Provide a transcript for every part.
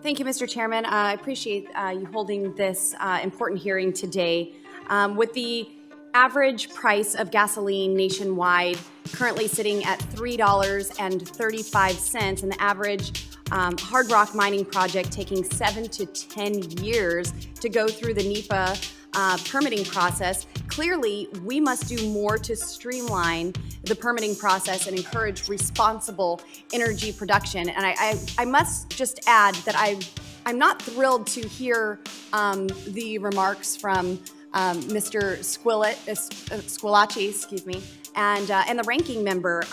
Thank you, Mr. Chairman. I appreciate you holding this important hearing today. With the average price of gasoline nationwide currently sitting at $3.35 and the average hard rock mining project taking 7 to 10 years to go through the NEPA permitting process, clearly we must do more to streamline the permitting process and encourage responsible energy production. And I must just add that I'm not thrilled to hear the remarks from Mr. Squillace, excuse me, and the ranking member.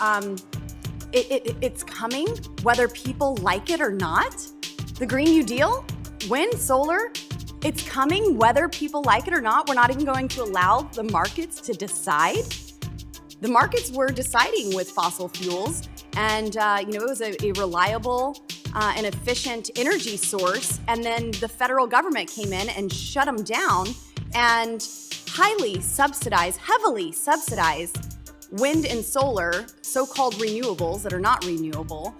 It's coming, whether people like it or not. The Green New Deal, wind, solar, it's coming, whether people like it or not. We're not even going to allow the markets to decide. The markets were deciding with fossil fuels, and it was a reliable and efficient energy source. And then the federal government came in and shut them down and heavily subsidized wind and solar, so-called renewables that are not renewable.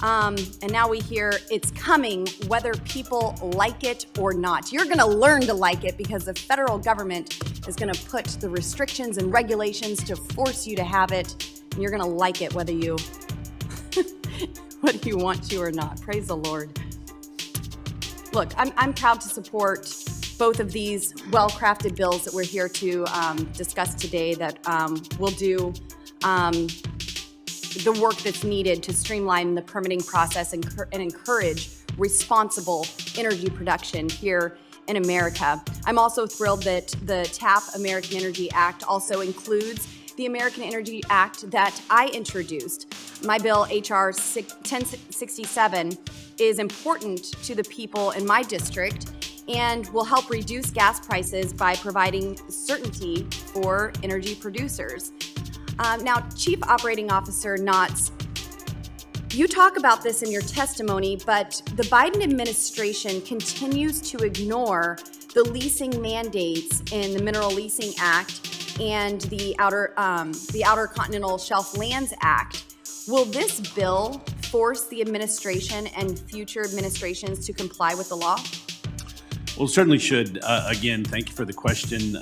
And now we hear it's coming, whether people like it or not. You're going to learn to like it because the federal government is going to put the restrictions and regulations to force you to have it. And you're going to like it whether you want to or not. Praise the Lord. Look, I'm proud to support both of these well-crafted bills that we're here to discuss today that will do the work that's needed to streamline the permitting process and encourage responsible energy production here in America. I'm also thrilled that the TAP American Energy Act also includes the American Energy Act that I introduced. My bill, HR 1067, is important to the people in my district and will help reduce gas prices by providing certainty for energy producers. Now, Chief Operating Officer Knotts, you talk about this in your testimony, but the Biden administration continues to ignore the leasing mandates in the Mineral Leasing Act and the Outer Continental Shelf Lands Act. Will this bill force the administration and future administrations to comply with the law? Well, it certainly should. Again, thank you for the question.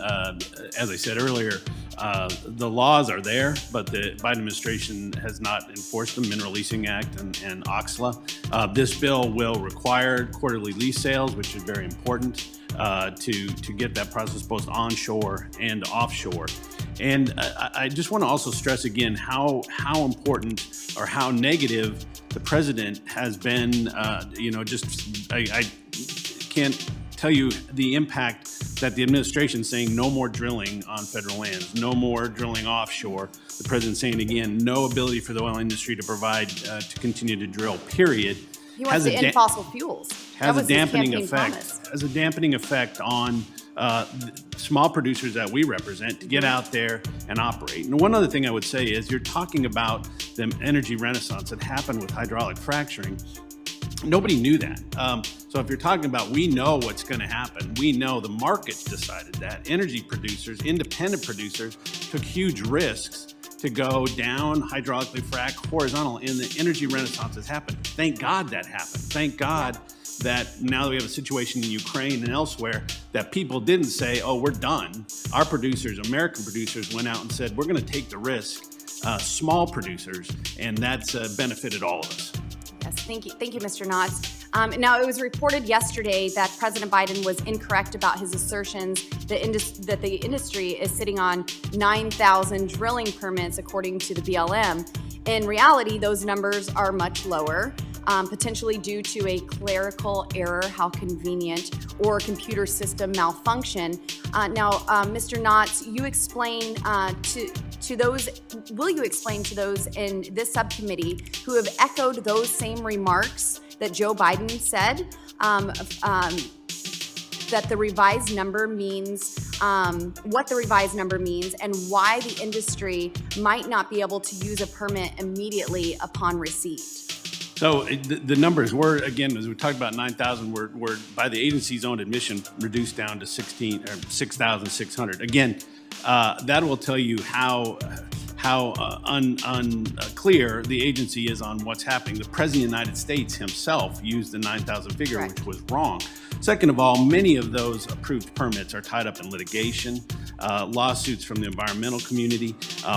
As I said earlier, the laws are there, but the Biden administration has not enforced the Mineral Leasing Act and OXLA. This bill will require quarterly lease sales, which is very important to get that process both onshore and offshore. And I just want to also stress again how important or how negative the president has been. I can't tell you the impact that the administration is saying no more drilling on federal lands, no more drilling offshore. The president saying again, no ability for the oil industry to provide, to continue to drill, period. He wants to end fossil fuels. Has a dampening effect. Has a dampening effect on small producers that we represent to get out there and operate. And one other thing I would say is you're talking about the energy renaissance that happened with hydraulic fracturing. Nobody knew that. So if you're talking about, we know what's going to happen. We know the markets decided that. Energy producers, independent producers, took huge risks to go down, hydraulically frack, horizontal, and the energy renaissance has happened. Thank God that happened. Thank God that now that we have a situation in Ukraine and elsewhere that people didn't say, oh, we're done. Our producers, American producers, went out and said, we're going to take the risk, small producers, and that's benefited all of us. Yes, thank you, Mr. Knotts. Now, it was reported yesterday that President Biden was incorrect about his assertions that the industry is sitting on 9,000 drilling permits, according to the BLM. In reality, those numbers are much lower, potentially due to a clerical error, how convenient, or computer system malfunction. Mr. Knotts, you explain to those, will you explain to those in this subcommittee who have echoed those same remarks that Joe Biden said, that the revised number means, what the revised number means, and why the industry might not be able to use a permit immediately upon receipt? So the numbers were, again, as we talked about, 9,000 were by the agency's own admission reduced down to 6,600. Again, that will tell you how how unclear the agency is on what's happening. The President of the United States himself used the 9,000 figure, Correct. which was wrong. Second of all, many of those approved permits are tied up in litigation, lawsuits from the environmental community,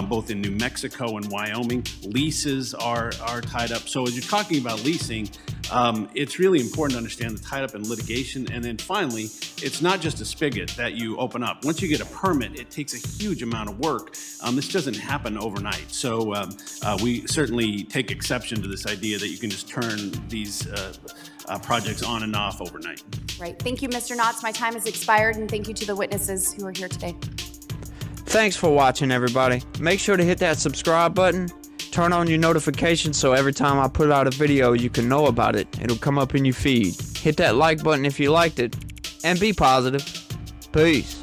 both in New Mexico and Wyoming. Leases are tied up. So as you're talking about leasing, it's really important to understand the tied up in litigation. And then finally, it's not just a spigot that you open up. Once you get a permit, it takes a huge amount of work. This doesn't happen overnight. So we certainly take exception to this idea that you can just turn these projects on and off overnight. Right. Thank you, Mr. Knotts. My time has expired, and thank you to the witnesses who are here today. Thanks for watching, everybody. Make sure to hit that subscribe button. Turn on your notifications so every time I put out a video, you can know about it. It'll come up in your feed. Hit that like button if you liked it, and be positive. Peace.